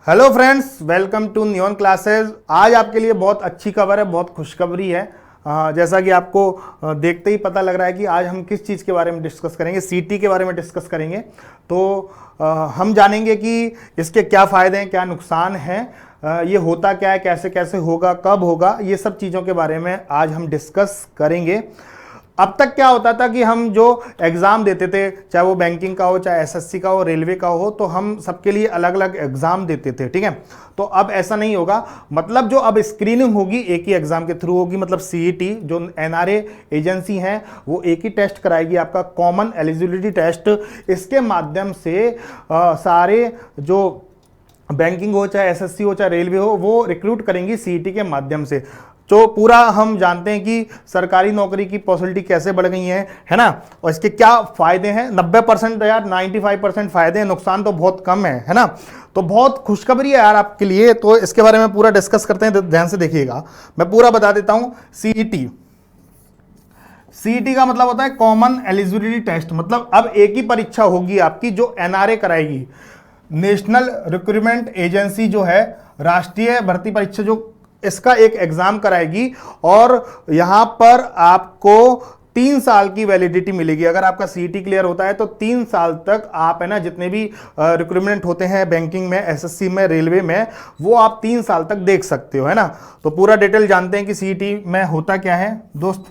Hello friends, welcome to Neon classes. आज आपके लिए बहुत अच्छी खबर है, बहुत खुशखबरी है। जैसा कि आपको देखते ही पता लग रहा है कि आज हम किस चीज़ के बारे में डिस्कस करेंगे, सीटी के बारे में डिस्कस करेंगे। तो हम जानेंगे कि इसके क्या फ़ायदे हैं, क्या नुकसान हैं, ये होता क्या है, कैसे कैसे होगा, कब होगा, ये सब चीज़ों के बारे में आज हम डिस्कस करेंगे। अब तक क्या होता था कि हम जो एग्ज़ाम देते थे, चाहे वो बैंकिंग का हो, चाहे एसएससी का हो, रेलवे का हो, तो हम सबके लिए अलग अलग एग्ज़ाम देते थे, ठीक है। तो अब ऐसा नहीं होगा। मतलब जो अब स्क्रीनिंग होगी एक ही एग्ज़ाम के थ्रू होगी। मतलब सीईटी जो एनआरए एजेंसी है वो एक ही टेस्ट कराएगी, आपका कॉमन एलिजिबिलिटी टेस्ट। इसके माध्यम से सारे जो बैंकिंग हो, चाहे एसएससी हो, चाहे रेलवे हो, वो रिक्रूट करेंगी सीईटी के माध्यम से। तो पूरा हम जानते हैं कि सरकारी नौकरी की पॉसिबिलिटी कैसे बढ़ गई है ना। और इसके क्या फायदे हैं। 90% यार 95% फायदे हैं, नुकसान तो बहुत कम है ना। तो बहुत खुशखबरी है यार आपके लिए। तो इसके बारे में पूरा डिस्कस करते हैं, ध्यान से देखिएगा। मैं पूरा बता देता हूं। सीईटी का मतलब होता है कॉमन एलिजिबिलिटी टेस्ट। मतलब अब एक ही परीक्षा होगी आपकी जो एनआरए कराएगी, नेशनल रिक्रूटमेंट एजेंसी जो है, राष्ट्रीय भर्ती परीक्षा, जो इसका एक एग्जाम कराएगी। और यहां पर आपको 3 साल की वैलिडिटी मिलेगी। अगर आपका सीईटी क्लियर होता है तो 3 साल तक आप है ना, जितने भी रिक्रूटमेंट होते हैं बैंकिंग में, एसएससी में, रेलवे में, वो आप 3 साल तक देख सकते हो, है ना। तो पूरा डिटेल जानते हैं कि सीईटी में होता क्या है दोस्त।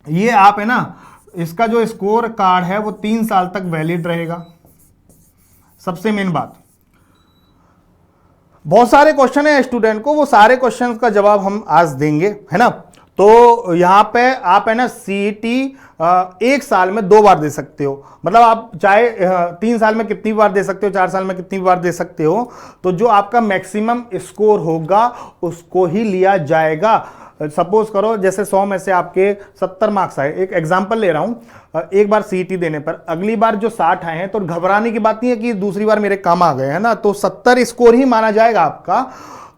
ये आप है ना, इसका जो स्कोर कार्ड है वो 3 साल तक वैलिड रहेगा। सबसे मेन बात, बहुत सारे क्वेश्चन है स्टूडेंट को, वो सारे क्वेश्चन का जवाब हम आज देंगे, है ना। तो यहां पे आप है ना सीईटी 1 साल में 2 बार दे सकते हो। मतलब आप चाहे 3 साल में कितनी बार दे सकते हो, 4 साल में कितनी बार दे सकते हो। तो जो आपका मैक्सिमम स्कोर होगा उसको ही लिया जाएगा। सपोज करो जैसे 100 में से आपके 70 मार्क्स आए, एक एग्जांपल ले रहा हूं, एक बार सीईटी देने पर अगली बार जो 60 आए हैं, तो घबराने की बात नहीं है कि दूसरी बार मेरे कम आ गए, है ना। तो 70 स्कोर ही माना जाएगा आपका।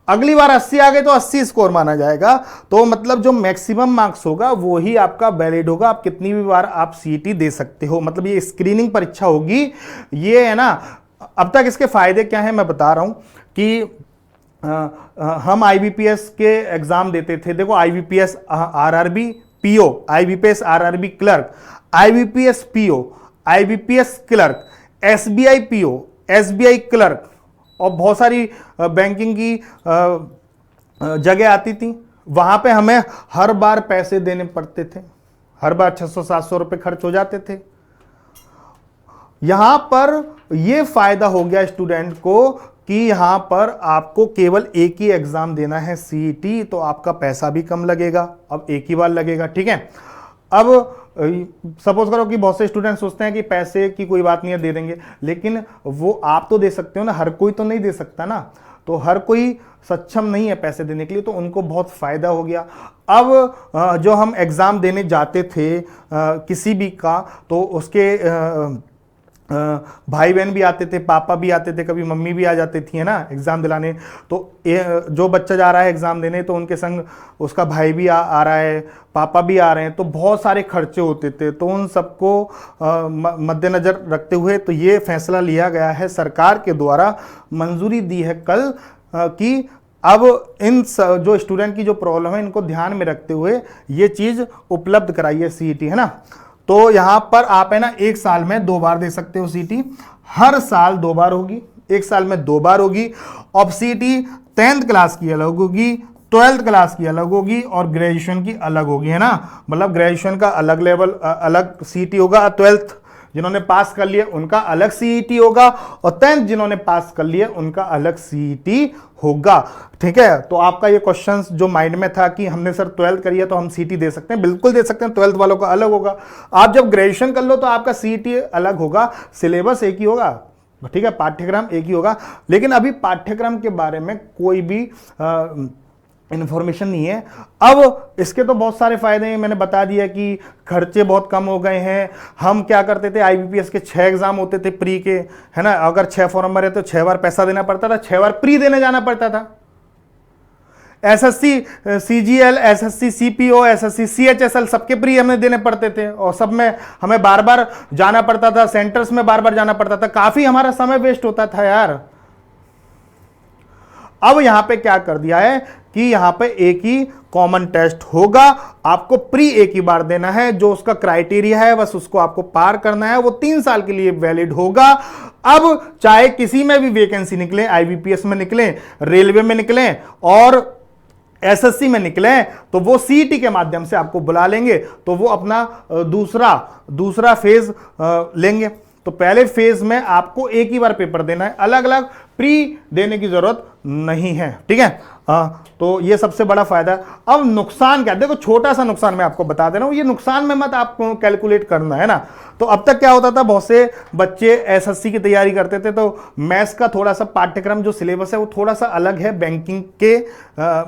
अगली बार 80 आ गए तो 80 स्कोर माना जाएगा। तो मतलब जो मैक्सिमम मार्क्स होगा वो ही आपका वैलिड होगा। आप कितनी भी बार आप सीईटी दे सकते हो। मतलब ये स्क्रीनिंग परीक्षा होगी, ये है ना। अब तक इसके फायदे क्या हैं मैं बता रहा हूं कि हम आईबीपीएस के एग्जाम देते थे। देखो IBPS RRB PO, IBPS RRB clerk, IBPS PO, IBPS clerk, SBI PO, SBI clerk, और बहुत सारी बैंकिंग की जगह आती थी। वहां पे हमें हर बार पैसे देने पड़ते थे, हर बार 600-700 रुपए खर्च हो जाते थे। यहां पर यह फायदा हो गया स्टूडेंट को कि यहां पर आपको केवल एक ही एग्जाम देना है सीईटी, तो आपका पैसा भी कम लगेगा। अब एक ही बार लगेगा, ठीक है। अब सपोज करो कि बहुत से स्टूडेंट सोचते हैं कि पैसे की कोई बात नहीं है, दे देंगे, लेकिन वो आप तो दे सकते हो ना, हर कोई तो नहीं दे सकता ना। तो हर कोई सक्षम नहीं है पैसे देने के लिए, तो उनको बहुत फायदा हो गया। अब जो हम एग्जाम देने जाते थे किसी भी का, तो उसके भाई बहन भी आते थे, पापा भी आते थे, कभी मम्मी भी आ जाती थी, है ना, एग्जाम दिलाने। तो जो बच्चा जा रहा है एग्जाम देने, तो उनके संग उसका भाई भी आ रहा है, पापा भी आ रहे हैं, तो बहुत सारे खर्चे होते थे। तो उन सबको मद्देनजर रखते हुए तो ये फैसला लिया गया है, सरकार के द्वारा मंजूरी दी है कल, कि अब इन जो स्टूडेंट की जो प्रॉब्लम है इनको ध्यान में रखते हुए ये चीज उपलब्ध कराई है सीईटी, है ना। तो यहां पर आप है ना 1 साल में 2 बार दे सकते हो सीईटी, हर साल 2 बार होगी, 1 साल में 2 बार होगी। और सीईटी 10th क्लास की अलग होगी, 12th क्लास की अलग होगी, और ग्रेजुएशन की अलग होगी, है ना। मतलब ग्रेजुएशन का अलग लेवल, अलग सीईटी होगा। 12th जिन्होंने पास कर लिया उनका अलग सीईटी होगा, और 10th जिन्होंने पास कर लिया उनका अलग सीईटी होगा, ठीक है। तो आपका ये क्वेश्चन जो माइंड में था कि हमने सर 12th करी है तो हम सीईटी दे सकते हैं, बिल्कुल दे सकते हैं। 12th वालों का अलग होगा। आप जब ग्रेजुएशन कर लो तो आपका सीईटी अलग होगा, सिलेबस एक ही होगा, ठीक है, पाठ्यक्रम एक ही होगा। लेकिन अभी पाठ्यक्रम के बारे में कोई भी इंफॉर्मेशन नहीं है। अब इसके तो बहुत सारे फायदे हैं, मैंने बता दिया कि खर्चे बहुत कम हो गए हैं। हम क्या करते थे, आईबीपीएस के 6 एग्जाम होते थे प्री के, है ना। अगर 6 फॉर्म भरे तो 6 बार पैसा देना पड़ता था, 6 बार प्री देने जाना पड़ता था। SSC CGL, SSC CPO, SSC CHSL, सबके प्री हमें देने पड़ते थे, और सब में हमें बार बार जाना पड़ता था, सेंटर्स में बार बार जाना पड़ता था। काफी हमारा समय वेस्ट होता था यार। अब यहां पे क्या कर दिया है कि यहां पे एक ही कॉमन टेस्ट होगा, आपको प्री एक ही बार देना है, जो उसका क्राइटेरिया है बस उसको आपको पार करना है, वो 3 साल के लिए वैलिड होगा। अब चाहे किसी में भी वैकेंसी निकले, आईबीपीएस में निकले, रेलवे में निकले और एसएससी में निकले, तो वो सीईटी के माध्यम से आपको बुला लेंगे, तो वो अपना दूसरा फेज लेंगे। तो पहले फेज में आपको एक ही बार पेपर देना है, अलग अलग प्री देने की जरूरत नहीं है, ठीक है। तो ये सबसे बड़ा फायदा है। अब नुकसान क्या, देखो छोटा सा नुकसान मैं आपको बता दे रहा हूं, ये नुकसान में मत आपको कैलकुलेट करना है ना। तो अब तक क्या होता था, बहुत से बच्चे एसएससी की तैयारी करते थे, तो मैथ्स का थोड़ा सा पाठ्यक्रम जो सिलेबस है वो थोड़ा सा अलग है बैंकिंग के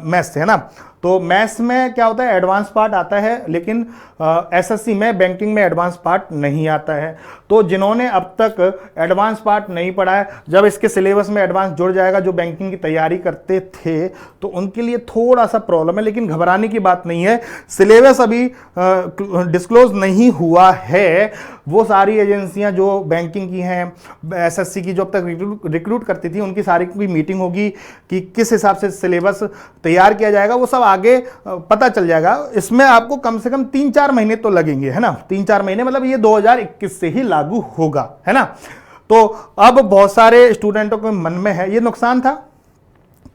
मैथ्स से, है ना। तो मैथ्स में क्या होता है, एडवांस पार्ट आता है, लेकिन एसएससी में बैंकिंग में एडवांस पार्ट नहीं आता है। तो जिन्होंने अब तक एडवांस पार्ट नहीं पढ़ा है, जब इसके सिलेबस में एडवांस जुड़ जाएगा, जो बैंकिंग की तैयारी करते थे, तो उनके लिए थोड़ा सा प्रॉब्लम है, लेकिन घबराने की बात नहीं है। सिलेबस अभी डिस्क्लोज नहीं हुआ है। वो सारी एजेंसियां जो बैंकिंग की हैं, एसएससी की जो अब तक रिक्रूट करती थी, उनकी सारी की मीटिंग होगी कि किस हिसाब से सिलेबस तैयार किया जाएगा, वो सब आगे पता चल जाएगा। इसमें आपको कम से कम 3-4 महीने तो लगेंगे, है ना। 3-4 महीने मतलब ये 2021 से ही लागू होगा, है ना। तो अब बहुत सारे स्टूडेंटों के मन में है, ये नुकसान था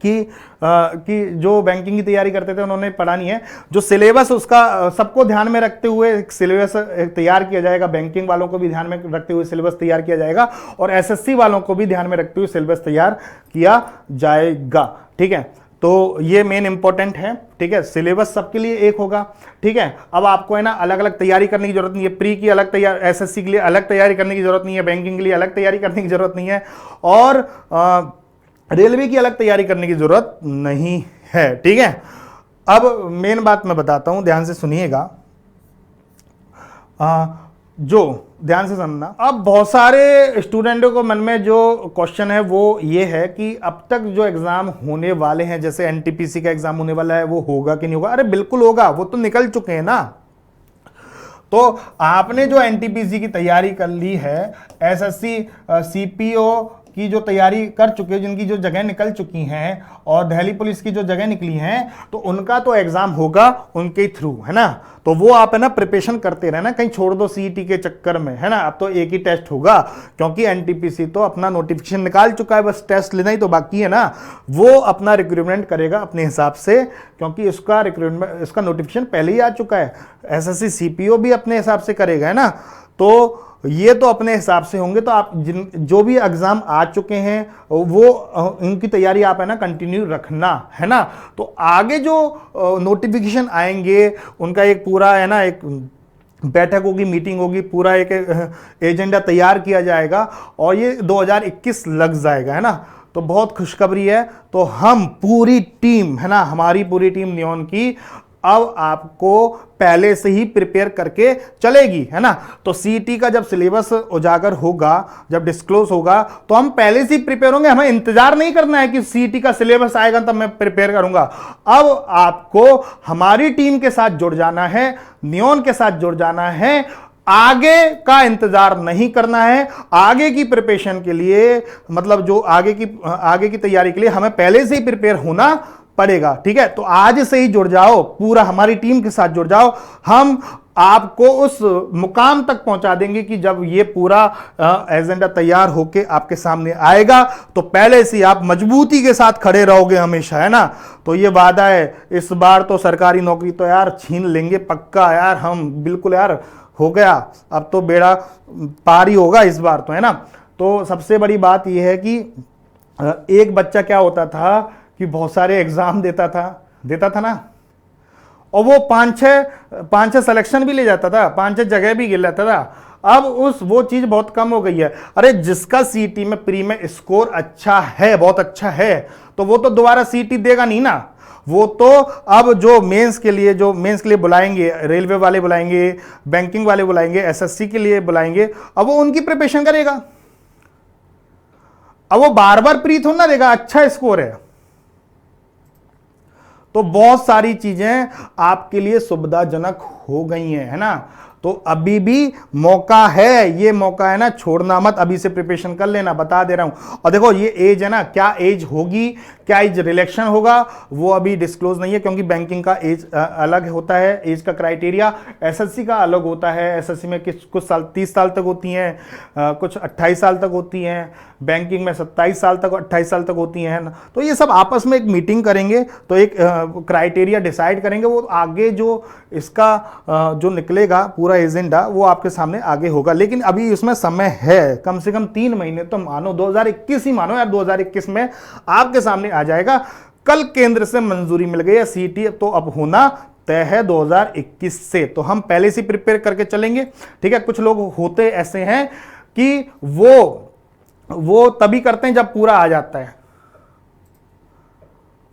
कि जो बैंकिंग की तैयारी करते थे उन्होंने पढ़ा नहीं है। जो सिलेबस उसका सबको ध्यान में रखते हुए सिलेबस तैयार किया जाएगा, बैंकिंग वालों को भी ध्यान में रखते हुए सिलेबस तैयार किया जाएगा, और एसएससी वालों को भी ध्यान में रखते हुए सिलेबस तैयार किया जाएगा, ठीक है। तो ये मेन इंपॉर्टेंट है, ठीक है। सिलेबस सबके लिए एक होगा, ठीक है। अब आपको है ना अलग अलग तैयारी करने की जरूरत नहीं है, प्री की अलग तैयारी, एसएससी के लिए अलग तैयारी करने की जरूरत नहीं है, बैंकिंग के लिए अलग तैयारी करने की जरूरत नहीं है, और रेलवे की अलग तैयारी करने की जरूरत नहीं है, ठीक है। अब मेन बात मैं बताता हूं, ध्यान से सुनिएगा, जो ध्यान से समझना। अब बहुत सारे स्टूडेंटों को मन में जो क्वेश्चन है वो ये है कि अब तक जो एग्जाम होने वाले हैं, जैसे एनटीपीसी का एग्जाम होने वाला है, वो होगा कि नहीं होगा। अरे बिल्कुल होगा, वो तो निकल चुके हैं ना। तो आपने जो एनटीपीसी की तैयारी कर ली है, एसएससी सीपीओ की जो तैयारी कर चुके हैं, जिनकी जो जगह निकल चुकी हैं, और दिल्ली पुलिस की जो जगह निकली हैं, तो उनका तो एग्जाम होगा उनके थ्रू, है ना। तो वो आप है ना प्रिपरेशन करते रहना, कहीं छोड़ दो सीईटी के चक्कर में, है ना। अब तो एक ही टेस्ट होगा, क्योंकि एनटीपीसी तो अपना नोटिफिकेशन निकाल चुका है, बस टेस्ट लेना ही तो बाकी है ना। वो अपना रिक्रूटमेंट करेगा अपने हिसाब से, क्योंकि इसका रिक्रूटमेंट, इसका नोटिफिकेशन पहले ही आ चुका है। एसएससी सीपीओ भी अपने हिसाब से करेगा, है ना। तो ये तो अपने हिसाब से होंगे। तो आप जो भी एग्जाम आ चुके हैं, वो इनकी तैयारी आप है ना कंटिन्यू रखना, है ना। तो आगे जो नोटिफिकेशन आएंगे, उनका एक पूरा है ना, एक बैठक होगी, मीटिंग होगी, पूरा एक एजेंडा तैयार किया जाएगा, और ये 2021 लग जाएगा, है ना। तो बहुत खुशखबरी है। तो हम पूरी टीम, है ना, हमारी पूरी टीम नियॉन की अब आपको पहले से ही प्रिपेयर करके चलेगी, है ना। तो सीईटी का जब सिलेबस उजागर होगा, जब डिस्क्लोज होगा, तो हम पहले से ही प्रिपेयर होंगे। हमें इंतजार नहीं करना है कि सीईटी का सिलेबस आएगा तब मैं प्रिपेयर करूंगा। अब आपको हमारी टीम के साथ जुड़ जाना है, नियॉन के साथ जुड़ जाना है, आगे का इंतजार नहीं करना है। आगे की प्रिपरेशन के लिए, मतलब जो आगे की तैयारी के लिए हमें पहले से ही प्रिपेयर होना पड़ेगा, ठीक है। तो आज से ही जुड़ जाओ, पूरा हमारी टीम के साथ जुड़ जाओ। हम आपको उस मुकाम तक पहुंचा देंगे कि जब ये पूरा एजेंडा तैयार होके आपके सामने आएगा, तो पहले से आप मजबूती के साथ खड़े रहोगे हमेशा, है ना। तो ये वादा है, इस बार तो सरकारी नौकरी तो यार छीन लेंगे पक्का यार, हम बिल्कुल यार, हो गया अब तो बेड़ा पार ही होगा इस बार तो, है ना। तो सबसे बड़ी बात यह है कि एक बच्चा क्या होता था कि बहुत सारे एग्जाम देता था ना, और वो 5-6 सिलेक्शन भी ले जाता था, 5-6 जगह भी गिर जाता था। अब वो चीज बहुत कम हो गई है। अरे जिसका सीईटी में प्री में स्कोर अच्छा है, बहुत अच्छा है, तो वो तो दोबारा सीईटी देगा नहीं ना। वो तो अब जो मेंस के लिए बुलाएंगे, रेलवे वाले बुलाएंगे, बैंकिंग वाले बुलाएंगे, एसएससी के लिए बुलाएंगे, अब वो उनकी प्रिपरेशन करेगा। अब वो बार बार प्री थोड़ा ना देगा, अच्छा स्कोर है। तो बहुत सारी चीजें आपके लिए सुविधाजनक हो गई हैं, है ना। तो अभी भी मौका है, ये मौका है ना, छोड़ना मत, अभी से प्रिपरेशन कर लेना, बता दे रहा हूं। और देखो ये एज है ना, क्या एज होगी, क्या एज रिलेक्शन होगा वो अभी डिस्क्लोज नहीं है, क्योंकि बैंकिंग का एज अलग होता है, एज का क्राइटेरिया, एसएससी का अलग होता है। एसएससी में कुछ साल 30 साल तक होती हैं, कुछ 28 साल तक होती हैं, बैंकिंग में 27 साल तक 28 साल तक होती हैं ना। तो ये सब आपस में एक मीटिंग करेंगे तो एक क्राइटेरिया डिसाइड करेंगे, वो आगे जो इसका जो निकलेगा पूरा एजेंडा वो आपके सामने आगे होगा। लेकिन अभी इसमें समय है, कम से कम 3 महीने तो मानो, 2021 ही मानो यार, 2021 में आपके सामने आ जाएगा। कल केंद्र से मंजूरी मिल गई है सीईटी, तो अब होना तय है 2021 से, तो हम पहले से प्रिपेयर करके चलेंगे, ठीक है। कुछ लोग होते ऐसे हैं कि वो तभी करते हैं जब पूरा आ जाता है,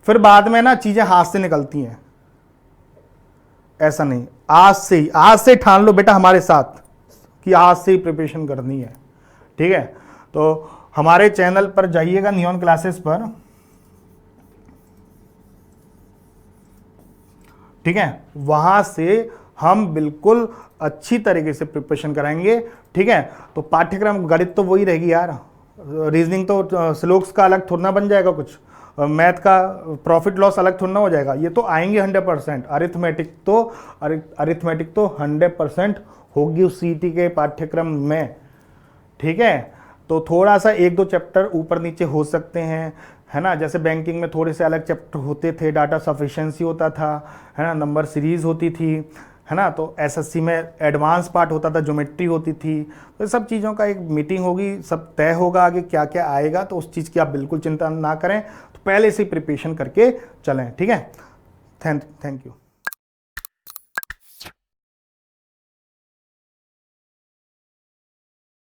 फिर बाद में ना चीजें हाथ से निकलती हैं। ऐसा नहीं, आज से ठान लो बेटा हमारे साथ कि आज से ही प्रिपरेशन करनी है, ठीक है। तो हमारे चैनल पर जाइएगा, नियॉन क्लासेस पर, ठीक है, वहां से हम बिल्कुल अच्छी तरीके से प्रिपरेशन कराएंगे, ठीक है। तो पाठ्यक्रम गणित तो वही रहेगी यार, रीजनिंग तो श्लोक्स का अलग थोड़ा ना बन जाएगा, कुछ मैथ का प्रॉफिट लॉस अलग थोड़ा ना हो जाएगा, ये तो आएंगे 100%। अरिथमेटिक तो 100% होगी उस सीईटी के पाठ्यक्रम में, ठीक है। तो थोड़ा सा 1-2 चैप्टर ऊपर नीचे हो सकते हैं, है ना, जैसे बैंकिंग में थोड़े से अलग चैप्टर होते थे, डाटा सफिशिएंसी होता था, है ना, नंबर सीरीज होती थी, है ना। तो एसएससी में एडवांस पार्ट होता था, ज्योमेट्री होती थी। तो सब चीज़ों का एक मीटिंग होगी, सब तय होगा आगे क्या क्या आएगा, तो उस चीज़ की आप बिल्कुल चिंता ना करें, तो पहले से प्रिपरेशन करके चलें, ठीक है। Thank you.